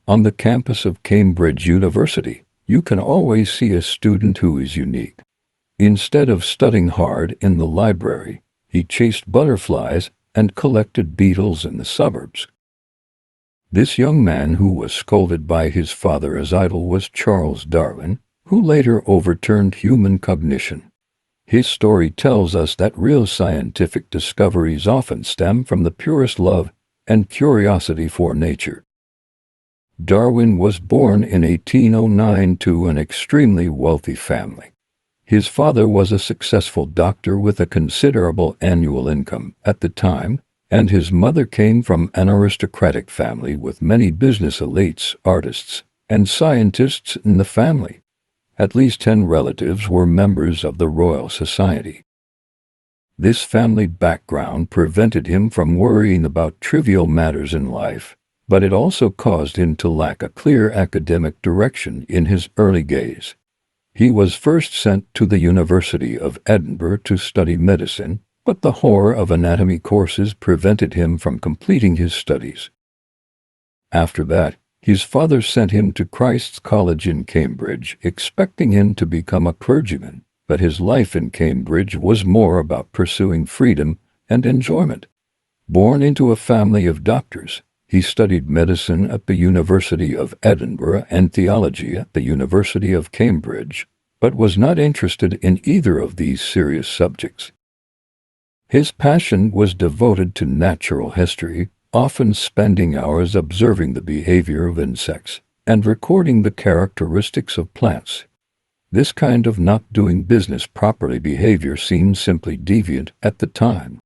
On the campus of Cambridge University, you can always see a student who is unique. Instead of studying hard in the library, he chased butterflies and collected beetles in the suburbs. This young man who was scolded by his father as idle was Charles Darwin, who later overturned human cognition. His story tells us that real scientific discoveries often stem from the purest love and curiosity for nature. Darwin was born in 1809 to an extremely wealthy family. His father was a successful doctor with a considerable annual income at the time, and his mother came from an aristocratic family with many business elites, artists, and scientists in the family. At least 10 relatives were members of the Royal Society. This family background prevented him from worrying about trivial matters in life, but it also caused him to lack a clear academic direction in his early days. He was first sent to the University of Edinburgh to study medicine, but the horror of anatomy courses prevented him from completing his studies. After that, his father sent him to Christ's College in Cambridge, expecting him to become a clergyman, but his life in Cambridge was more about pursuing freedom and enjoyment. Born into a family of doctors, he studied medicine at the University of Edinburgh and theology at the University of Cambridge, but was not interested in either of these serious subjects. His passion was devoted to natural history, often spending hours observing the behavior of insects and recording the characteristics of plants. This kind of not doing business properly behavior seemed simply deviant at the time.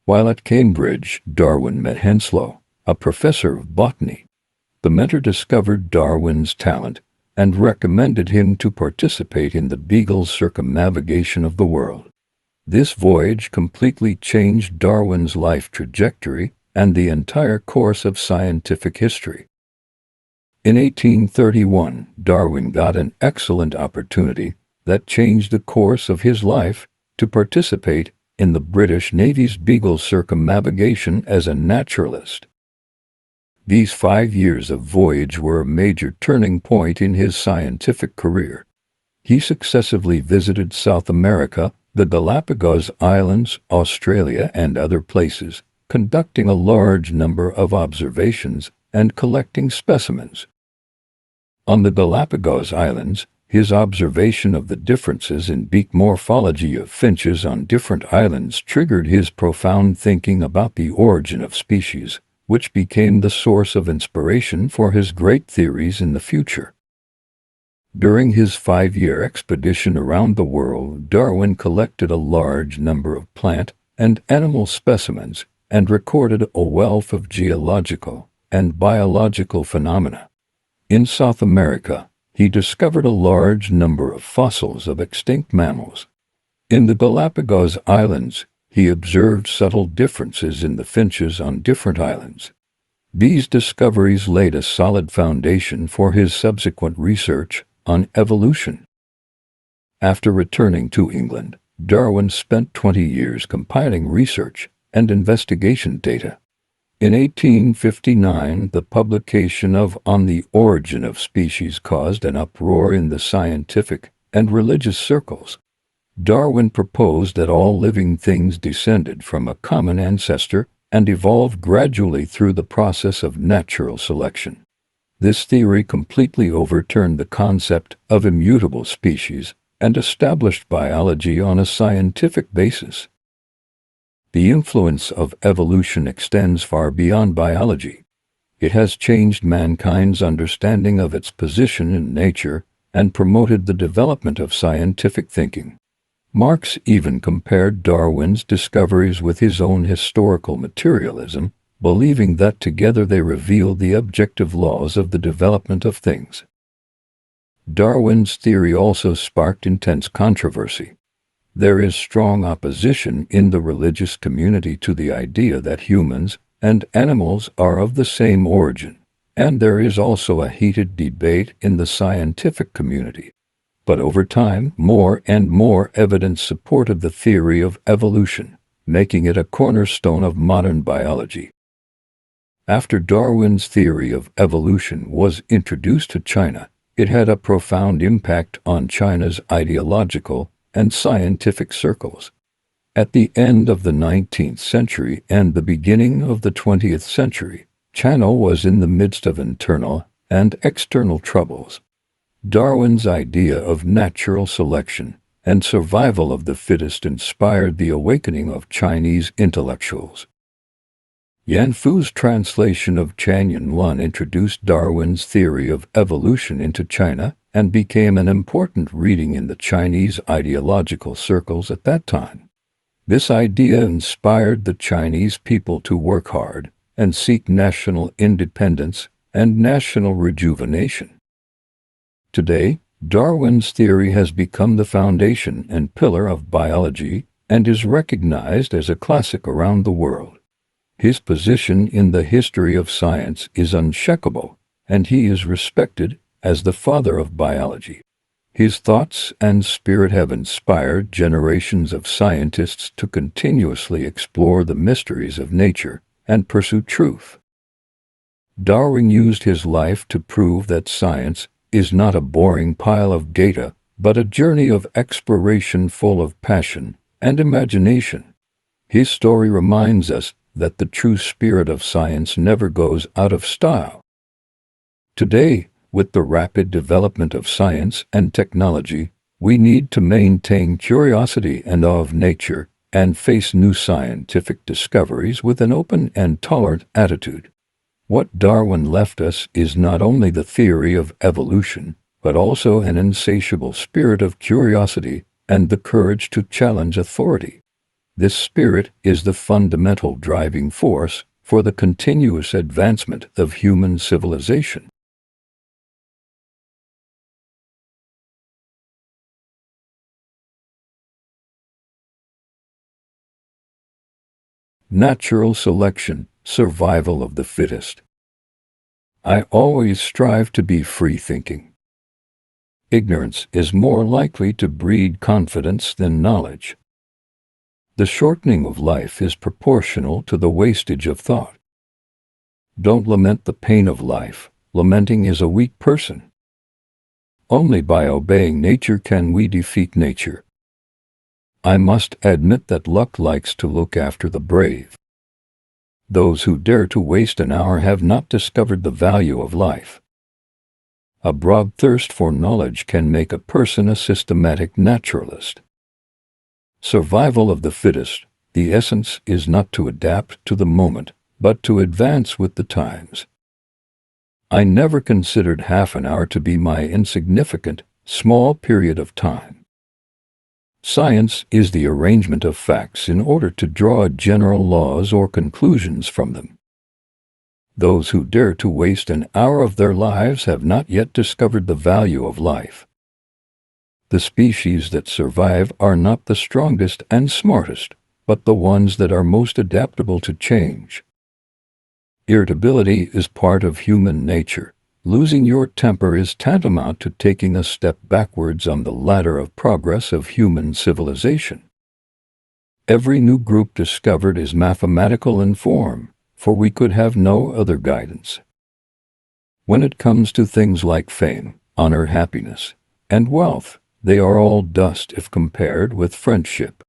While at Cambridge, Darwin met Henslow, a professor of botany. The mentor discovered Darwin's talent and recommended him to participate in the Beagle's circumnavigation of the world. This voyage completely changed Darwin's life trajectory and the entire course of scientific history. In 1831, Darwin got an excellent opportunity that changed the course of his life to participate in the British Navy's Beagle circumnavigation as a naturalist. These 5 years of voyage were a major turning point in his scientific career. He successively visited South America, the Galapagos Islands, Australia, and other places, conducting a large number of observations and collecting specimens. On the Galapagos Islands, his observation of the differences in beak morphology of finches on different islands triggered his profound thinking about the origin of species, which became the source of inspiration for his great theories in the future. During his 5-year expedition around the world, Darwin collected a large number of plant and animal specimens and recorded a wealth of geological and biological phenomena. In South America, he discovered a large number of fossils of extinct mammals. In the Galapagos Islands, he observed subtle differences in the finches on different islands. These discoveries laid a solid foundation for his subsequent research on evolution. After returning to England, Darwin spent 20 years compiling research and investigation data. In 1859, the publication of On the Origin of Species caused an uproar in the scientific and religious circles. Darwin proposed that all living things descended from a common ancestor and evolved gradually through the process of natural selection. This theory completely overturned the concept of immutable species and established biology on a scientific basis. The influence of evolution extends far beyond biology. It has changed mankind's understanding of its position in nature and promoted the development of scientific thinking. Marx even compared Darwin's discoveries with his own historical materialism, believing that together they reveal the objective laws of the development of things. Darwin's theory also sparked intense controversy. There is strong opposition in the religious community to the idea that humans and animals are of the same origin, and there is also a heated debate in the scientific community. But over time, more and more evidence supported the theory of evolution, making it a cornerstone of modern biology. After Darwin's theory of evolution was introduced to China, it had a profound impact on China's ideological and scientific circles. At the end of the 19th century and the beginning of the 20th century, China was in the midst of internal and external troubles. Darwin's idea of natural selection and survival of the fittest inspired the awakening of Chinese intellectuals. Yan Fu's translation of Chang'an Lun introduced Darwin's theory of evolution into China and became an important reading in the Chinese ideological circles at that time. This idea inspired the Chinese people to work hard and seek national independence and national rejuvenation. Today, Darwin's theory has become the foundation and pillar of biology and is recognized as a classic around the world. His position in the history of science is unshakable, and he is respected as the father of biology. His thoughts and spirit have inspired generations of scientists to continuously explore the mysteries of nature and pursue truth. Darwin used his life to prove that science is not a boring pile of data, but a journey of exploration full of passion and imagination. His story reminds us that the true spirit of science never goes out of style. Today, with the rapid development of science and technology, we need to maintain curiosity and awe of nature and face new scientific discoveries with an open and tolerant attitude. What Darwin left us is not only the theory of evolution, but also an insatiable spirit of curiosity and the courage to challenge authority. This spirit is the fundamental driving force for the continuous advancement of human civilization. Natural selection, survival of the fittest. I always strive to be free-thinking. Ignorance is more likely to breed confidence than knowledge. The shortening of life is proportional to the wastage of thought. Don't lament the pain of life. Lamenting is a weak person. Only by obeying nature can we defeat nature. I must admit that luck likes to look after the brave. Those who dare to waste an hour have not discovered the value of life. A broad thirst for knowledge can make a person a systematic naturalist. Survival of the fittest, the essence is not to adapt to the moment, but to advance with the times. I never considered half an hour to be my insignificant, small period of time. Science is the arrangement of facts in order to draw general laws or conclusions from them. Those who dare to waste an hour of their lives have not yet discovered the value of life. The species that survive are not the strongest and smartest, but the ones that are most adaptable to change. Irritability is part of human nature. Losing your temper is tantamount to taking a step backwards on the ladder of progress of human civilization. Every new group discovered is mathematical in form, for we could have no other guidance. When it comes to things like fame, honor, happiness, and wealth, they are all dust if compared with friendship.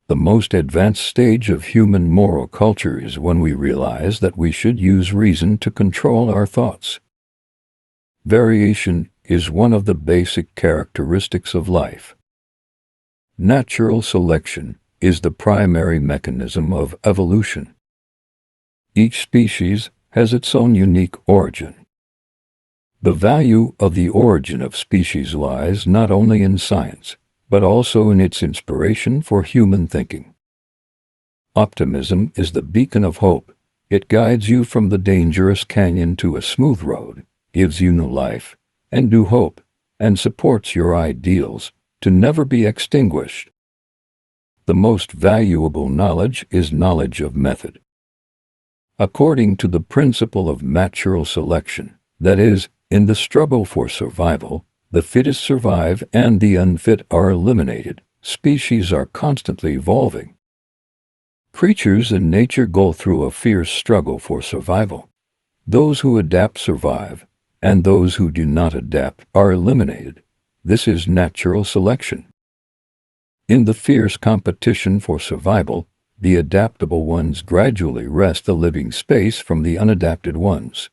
The most advanced stage of human moral culture is when we realize that we should use reason to control our thoughts. Variation is one of the basic characteristics of life. Natural selection is the primary mechanism of evolution. Each species has its own unique origin. The value of the origin of species lies not only in science, but also in its inspiration for human thinking. Optimism is the beacon of hope. It guides you from the dangerous canyon to a smooth road, gives you new life and new hope, and supports your ideals to never be extinguished. The most valuable knowledge is knowledge of method. According to the principle of natural selection, that is, in the struggle for survival, the fittest survive and the unfit are eliminated. Species are constantly evolving. Creatures in nature go through a fierce struggle for survival. Those who adapt survive, and those who do not adapt are eliminated. This is natural selection. In the fierce competition for survival, the adaptable ones gradually wrest the living space from the unadapted ones.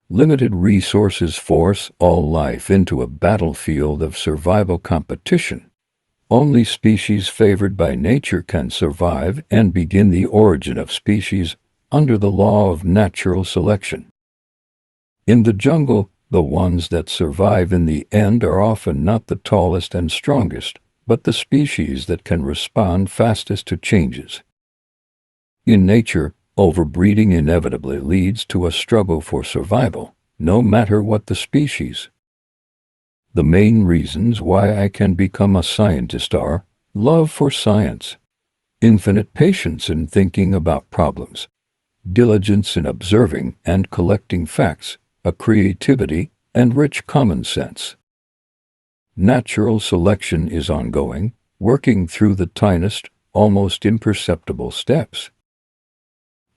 Limited resources force all life into a battlefield of survival competition. Only species favored by nature can survive and begin the origin of species under the law of natural selection. In the jungle, the ones that survive in the end are often not the tallest and strongest, but the species that can respond fastest to changes. In nature, overbreeding inevitably leads to a struggle for survival, no matter what the species. The main reasons why I can become a scientist are love for science, infinite patience in thinking about problems, diligence in observing and collecting facts, a creativity and rich common sense. Natural selection is ongoing, working through the tiniest, almost imperceptible steps.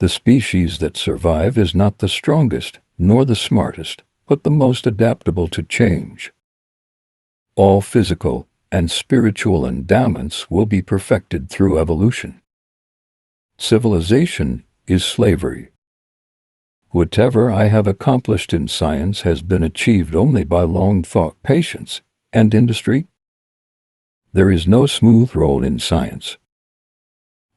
The species that survive is not the strongest, nor the smartest, but the most adaptable to change. All physical and spiritual endowments will be perfected through evolution. Civilization is slavery. Whatever I have accomplished in science has been achieved only by long thought, patience, and industry. There is no smooth road in science.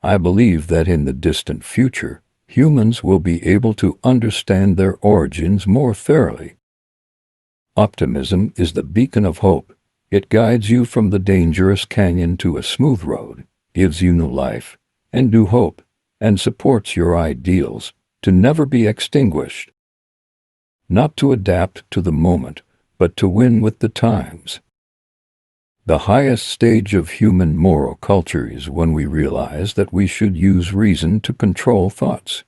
I believe that in the distant future, humans will be able to understand their origins more thoroughly. Optimism is the beacon of hope. It guides you from the dangerous canyon to a smooth road, gives you new life and new hope, and supports your ideals to never be extinguished. Not to adapt to the moment, but to win with the times. The highest stage of human moral culture is when we realize that we should use reason to control thoughts.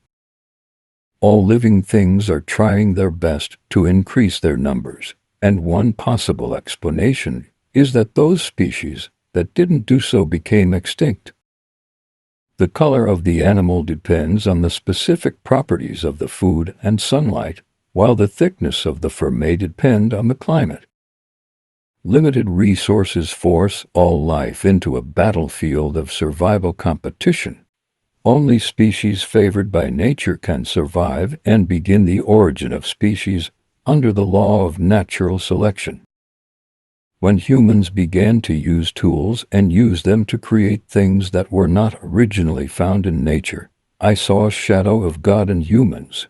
All living things are trying their best to increase their numbers, and one possible explanation is that those species that didn't do so became extinct. The color of the animal depends on the specific properties of the food and sunlight, while the thickness of the fur may depend on the climate. Limited resources force all life into a battlefield of survival competition. Only species favored by nature can survive and begin the origin of species under the law of natural selection. When humans began to use tools and use them to create things that were not originally found in nature, I saw a shadow of God in humans.